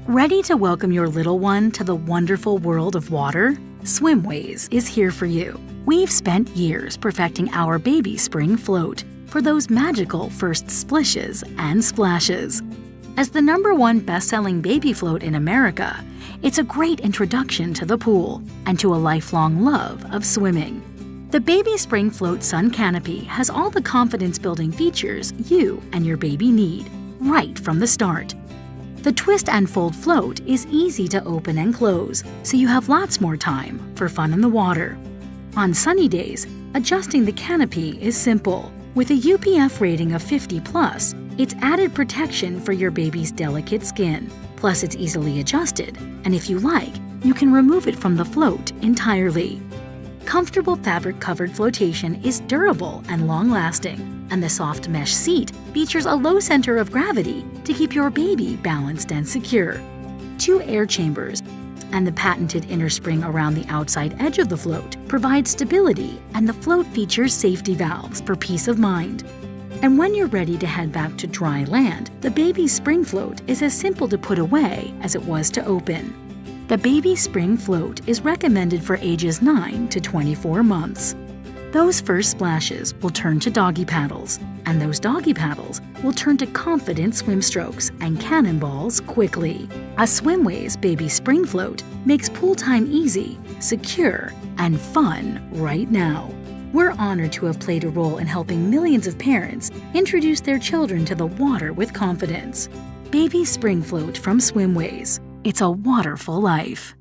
Ready to welcome your little one to the wonderful world of water? SwimWays is here for you. We've spent years perfecting our baby spring float for those magical first splishes and splashes. As the #1 best-selling baby float in America, it's a great introduction to the pool and to a lifelong love of swimming. The Baby Spring Float Sun Canopy has all the confidence-building features you and your baby need, right from the start. The twist and fold float is easy to open and close, so you have lots more time for fun in the water. On sunny days, adjusting the canopy is simple. With a UPF rating of 50+, it's added protection for your baby's delicate skin. Plus, it's easily adjusted, and if you like, you can remove it from the float entirely. Comfortable fabric-covered flotation is durable and long-lasting, and the soft mesh seat features a low center of gravity to keep your baby balanced and secure. 2 air chambers and the patented inner spring around the outside edge of the float provide stability, and the float features safety valves for peace of mind. And when you're ready to head back to dry land, the Baby Spring Float is as simple to put away as it was to open. The Baby Spring Float is recommended for ages 9 to 24 months. Those first splashes will turn to doggy paddles, and those doggy paddles will turn to confident swim strokes and cannonballs quickly. A SwimWays Baby Spring Float makes pool time easy, secure, and fun right now. We're honored to have played a role in helping millions of parents introduce their children to the water with confidence. Baby Spring Float from SwimWays. It's a waterful life.